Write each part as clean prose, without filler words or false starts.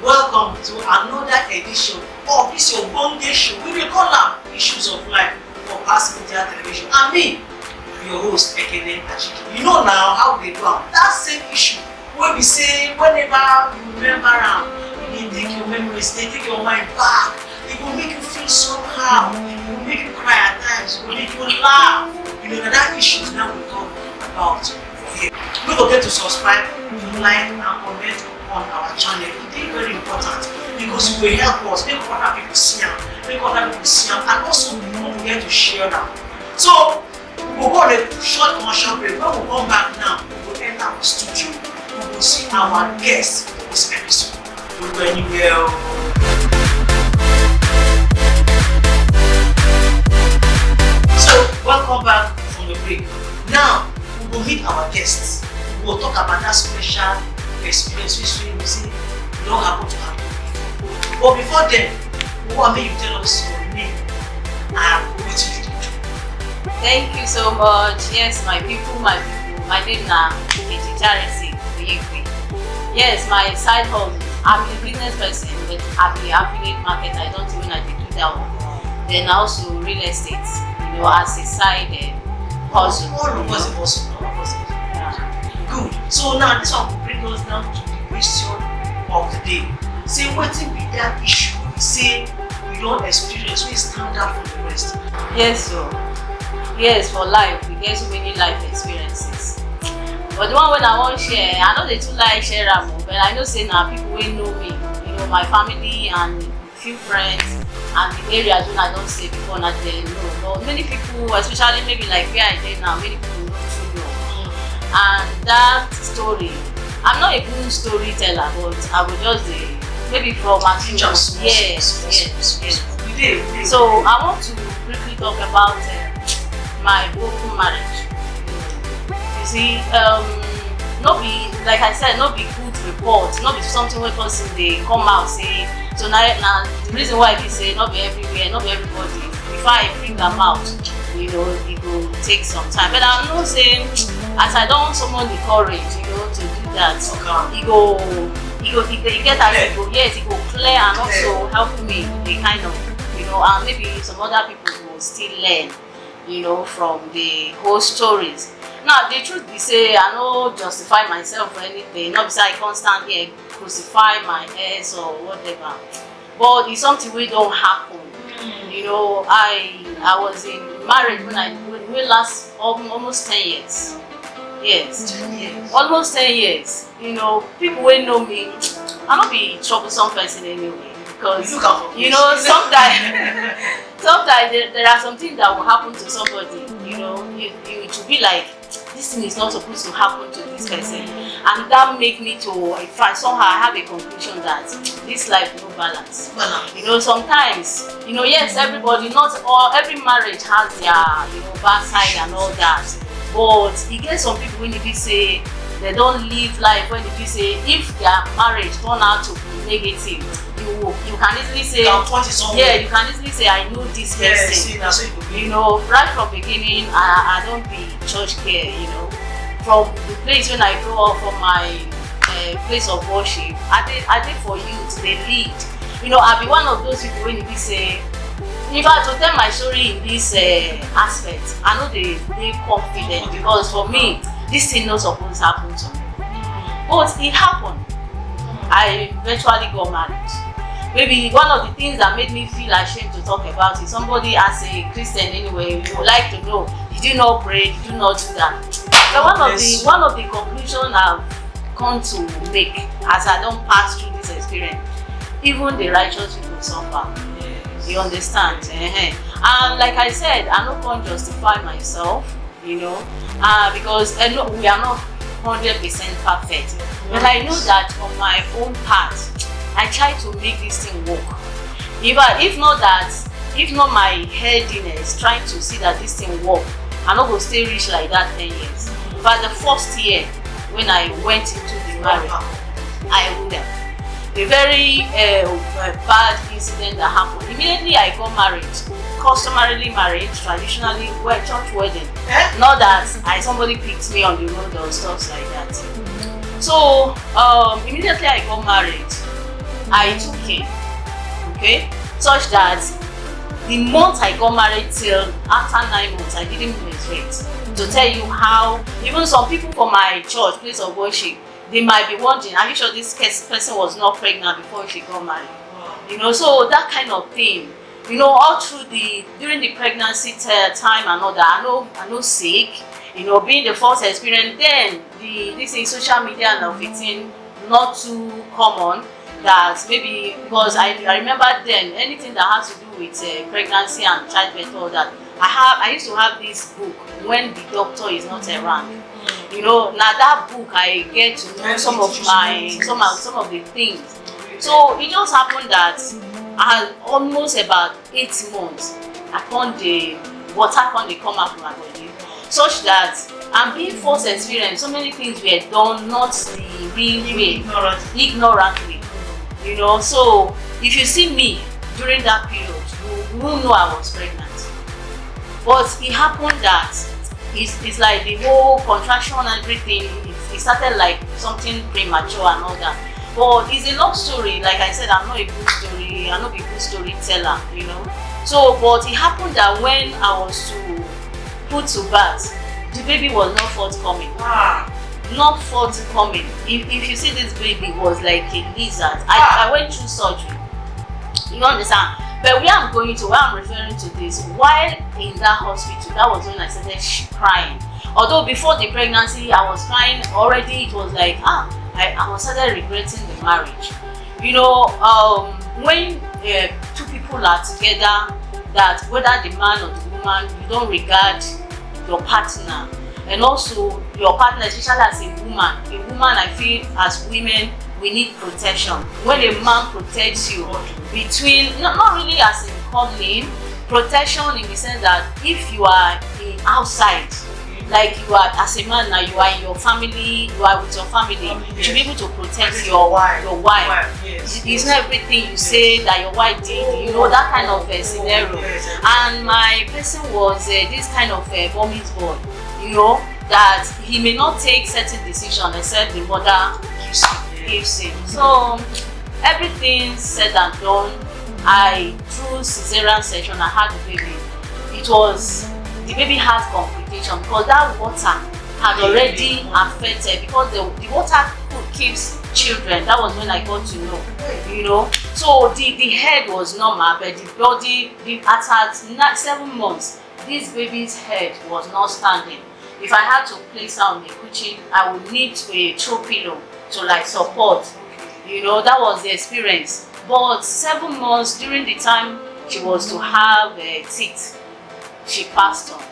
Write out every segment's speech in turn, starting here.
Welcome to another edition of this your Bonge show. We will call them Issues of Life for Mass Media Television. And me, your host, Ekene Achike. You know now how they do that same issue. When we say, whenever you remember they take your memories, they take your mind back. It will make you feel somehow. It will make you cry at times. It will make you laugh. You know that issue now we talk about here. Don't forget to subscribe, like, and comment on our channel. It is very important because it will help us make other people see them, and also don't forget to share them. So we'll go on a short commercial break. When we come back now, we will enter our studio. We will see our guests for this episode. Don't go anywhere. So welcome back from the break. Now we will meet our guests. We will talk about that special experience which we see don't happen to happen before. But before then, who are you tell us your name and what you do? Thank you so much. Yes, my people. My name is Ejicharisi Oyekwe. Yes, my side hustle. I'm a business person, but I'm the affiliate market. I don't even have to do that one. Then also real estate, as a side hustle. All of us also. Good. So now this one will bring us down to the question of the day. Say what will be that issue? Say we don't experience, we stand out from the rest. Yes, so yes, for life we get so many life experiences. But the one when I want to share, I know they too like share them, but I know say now people will know me, my family and few friends and the areas when I don't say before not they know. But many people, especially maybe like where I did now, many people don't truly know. And that story, I'm not a good storyteller, but I will just maybe from my teachers. Yes. So I want to briefly talk about my broken marriage. You see, not be like I said, not be good report, not be something where person they come out say. So now the reason why I say not be everywhere, not be everybody. Before I bring them out, it will take some time. But I'm not saying as I don't summon the courage, to do that. It get as it go, yes, it go clear and also help me. They kind of, and maybe some other people will still learn, from the whole stories. Now the truth be say, I no justify myself or anything. Not because I can't stand here crucify my ex or whatever. But it's something we don't happen. I was in marriage when we last almost 10 years. Yes, 10 years. Almost 10 years. People will know me. I not be troublesome person anyway because sometimes there are some things that will happen to somebody. You to be like, this thing is not supposed to happen to this person, and that make me to somehow I have a conclusion that this life no balance. Sometimes yes, everybody, not all, every marriage has their bad side and all that, but you get some people when you say they don't live life, when you say if their marriage turn out to be negative, you can easily say you can easily say I know this person. Right from beginning I don't be church care, from the place when I grow up, from my place of worship, I did for youth, they lead. I'll be one of those people when you say, if I to tell my story in this aspect, I know they confident because for me this thing not supposed to happen to me, but it happened. I eventually got married. Maybe one of the things that made me feel ashamed to talk about it, somebody as a Christian anyway, you would like to know, did you not pray, did you not do that? So one of the conclusions I've come to make as I don't pass through this experience, even the righteous people suffer. You understand? And like I said, I'm not going to justify myself, because we are not 100% perfect. But I know that on my own part, I try to make this thing work. If not my headiness trying to see that this thing work, I'm not going to stay rich like that 10 years. But the first year when I went into the marriage, I would have. A very bad incident that happened. Immediately I got married, customarily married, traditionally, church wedding. Not that somebody picked me on the road or stuff like that. So immediately I got married. I took him, okay, such that the month I got married till after 9 months, I didn't menstruate. To tell you how, even some people from my church, place of worship, they might be wondering, are you sure this person was not pregnant before she got married? You know, so that kind of thing. You know, all through during the pregnancy time and all that, I know sick. You know, being the first experience, then this is social media and everything not too common. That maybe because I remember then anything that has to do with pregnancy and childbirth, all that. I used to have this book when the doctor is not around. You know, now that book I get to know some of the things. So it just happened that I had almost about 8 months upon the water come out from my body, such that I'm being first experience. So many things were done not the real way, ignorantly. You know, so if you see me during that period, you won't know I was pregnant. But it happened that it's like the whole contraction and everything, it started like something premature and all that. But it's a long story. Like I said, I'm not a good storyteller, you know. So, but it happened that when I was to put to birth, the baby was not forthcoming. Not forthcoming. If you see this baby was like a lizard. I went through surgery. You understand? But where I'm referring to this, while in that hospital, that was when I started crying. Although before the pregnancy, I was crying already. It was like, I was started regretting the marriage. You know, when two people are together, that whether the man or the woman, you don't regard your partner, and also your partner, especially as a woman, I feel as women, we need protection. When a man protects you, between not really as in cuddling, protection in the sense that if you are outside, like you are as a man now, you are in your family, you are with your family, you should be able to protect your wife. Yes. It's not everything you say that your wife did, you know, that kind of scenario. And my person was this kind of mommy's boy, you know, that he may not take certain decisions except the mother gives him. So everything said and done, through cesarean section, I had the baby. The baby had complication because that water had already affected, because the water keeps children. That was when I got to know, you know. So the head was normal, but the body, at 7 months, this baby's head was not standing. If I had to place her on the cushion, I would need a throw pillow to like support. You know, that was the experience. But 7 months during the time she was to have teeth, she passed on.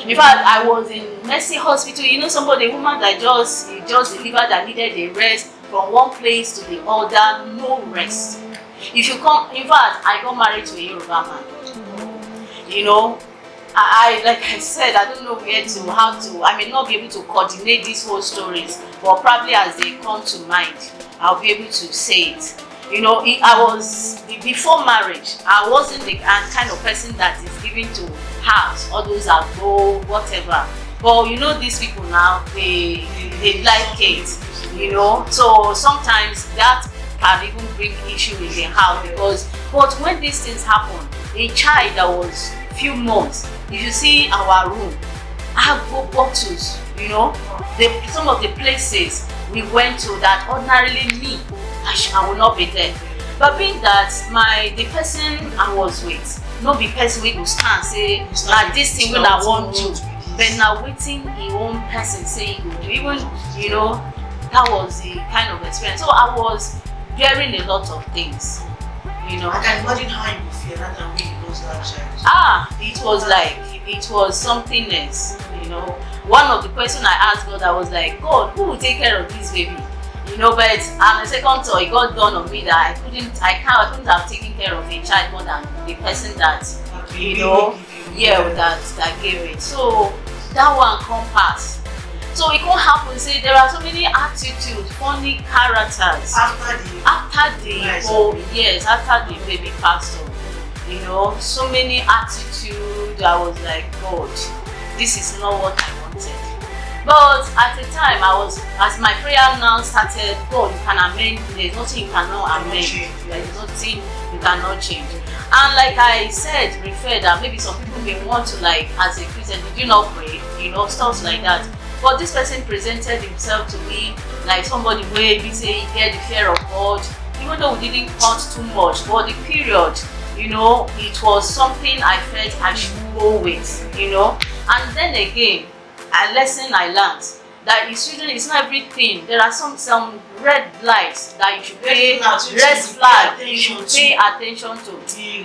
In fact, I was in Mercy Hospital. You know, a woman that just delivered that needed a rest from one place to the other, no rest. If you come, in fact, I got married to a Yoruba man. You know, I like I said, I don't know I may not be able to coordinate these whole stories, but probably as they come to mind, I'll be able to say it. You know, before marriage, I wasn't the kind of person that is given to house, all those that go, whatever. But you know, these people now, they like it, you know. So sometimes that can even bring issue in the house but when these things happen, a child that was few months, if you see our room, I have bottles, you know. Some of the places we went to that ordinarily me, I will not be there. But being that the person I was with, not the person we will stand say that this thing will I want to, but now waiting in one person saying you do, even, you know, that was the kind of experience. So I was bearing a lot of things, you know. I can imagine how you feel that time when you lost that child. It was something else, you know. One of the questions I asked God, I was like, God, who will take care of this baby? You know, but on the second thought, it got done on me that I couldn't have taken care of a child more than the person that, you know, that gave it. So that one come pass. So it can't happen. Say there are so many attitudes, funny characters after the baby passed on. You know, so many attitudes. I was like, God, this is not what I wanted. But at the time, as my prayer now started, God, you can amend. There's nothing you cannot amend. There's nothing you cannot change. And like I said, refer that maybe some people may want to, like, as a Christian, did you not pray? Stuff like that. But this person presented himself to me like somebody where he say he get the fear of God, even though we didn't count too much. But the period, it was something I felt I should go with, And then again, a lesson I learned that it's not everything. There are some red lights that you should pay you should pay attention to.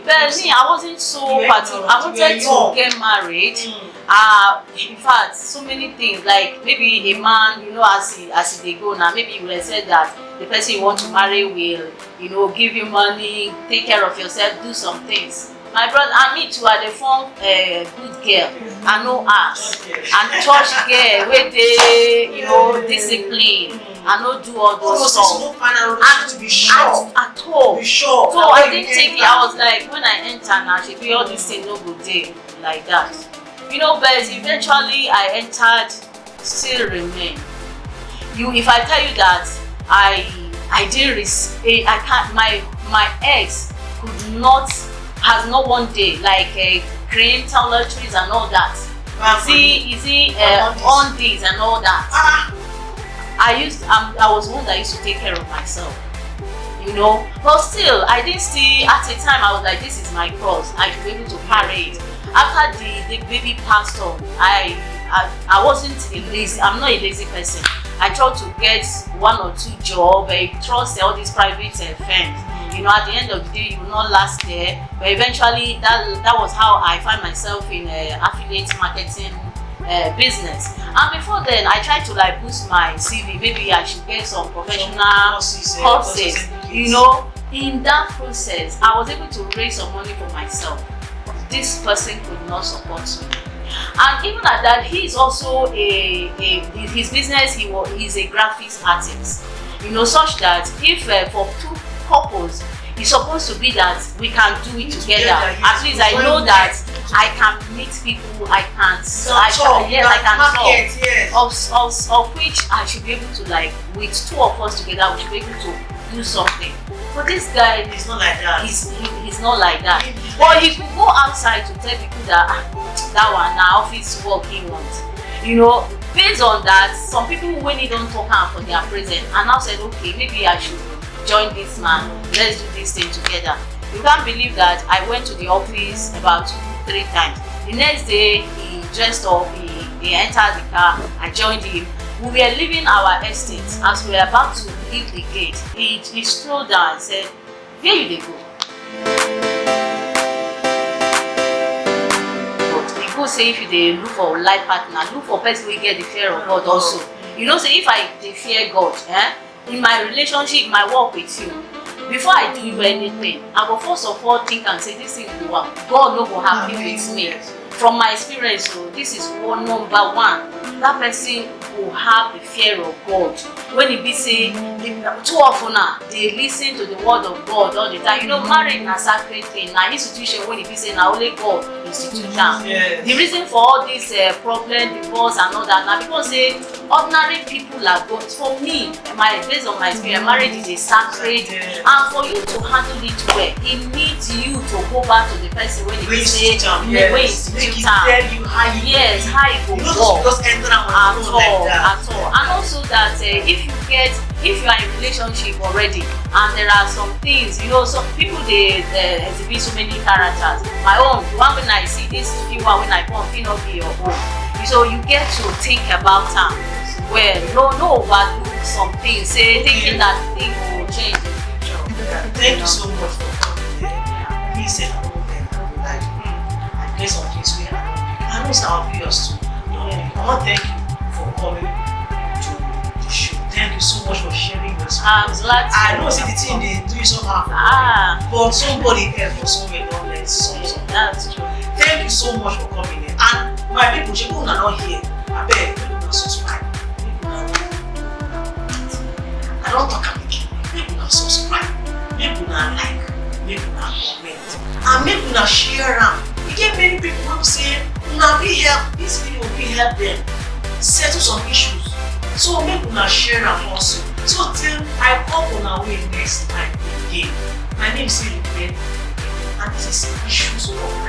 But me, I wasn't so particular. I wanted to get married. In fact, so many things, like maybe a man, as they go now, maybe you would have said that the person you want to marry will, give you money, take care of yourself, do some things. My brother and me too are the form good girl. I know ass and church girl where they discipline. I know do all those stuff. At all. So I didn't take it. I was like, when I enter now, she be all this thing no good day like that. But eventually I entered, still remain. If I tell you that I didn't I can't. My ex has not one day like creating toiletries and all that. Is he on this and all that? I was one that used to take care of myself, But still, I didn't see. At the time, I was like, this is my cross. I should be able to carry it. After the baby passed on, I wasn't a lazy. I'm not a lazy person. I tried to get 1 or 2 jobs. I trust all these private firms. At the end of the day, you will not last there. But eventually, that was how I find myself in affiliate marketing business. And before then, I tried to like boost my CV. Maybe I should get some professional courses. In that process, I was able to raise some money for myself. This person could not support me. And even at that, he's also his business. He's a graphics artist. Such that if for two couples, it's supposed to be that we can do it together. At least I know that I can meet people. I can talk. Of which I should be able to, like, with 2 of us together, we should be able to do something. But this guy is not like that. He's not like that. But he could go outside to tell people that that one now office work he wants. Based on that, some people when they don't talk for their present and now said, okay, maybe I should join this man. Let's do this thing together. You can't believe that I went to the office about 2-3 times. The next day he dressed up, he entered the car, I joined him. We were leaving our estate. As we were about to leave the gate, he strolled down and said, where you dey go? But he go say if you dey look for a life partner, look for person wey get the fear of God also. Say if I dey fear God, in my relationship, my work with you, before I do you anything, I go first of all think and say this thing go work. God no go happy with me. From my experience, this is number one. That person will have the fear of God. When it be say, too often they listen to the word of God all the time. Marriage is a sacred thing. Now institution when it be say now only God institution. Yes. The reason for all this problem, divorce and all that now because ordinary people are God. For me, based on my experience, marriage is a sacred, and for you to handle it well, it needs you to go back to the person when it be say when institution. Yes, how it will work at all. And also that if you are in a relationship already and there are some things, some people they exhibit so many characters. My own, the one when I see this few when I come, it not be your own. So you get to think about them. Well, no overlook some things, thinking that things will change in the future. Thank you so much for coming there. He said I would like and get some things we are. I know some of yours too. I want to thank you for coming to the show. Thank you so much for sharing your experience. I'm glad to. I know the thing they do somehow, but somebody else for somewhere don't let something. That's true. Thank you so much for coming in. And my people are not here. I beg people subscribe. I don't talk about it. People not subscribe. People not like. People not comment. And people not share them. You get many people who say, "Now we help this video, we help them." settle some issues. So make una share am also. So till I come on our way next time again. My name is Sylvia, and this is Issues of Life.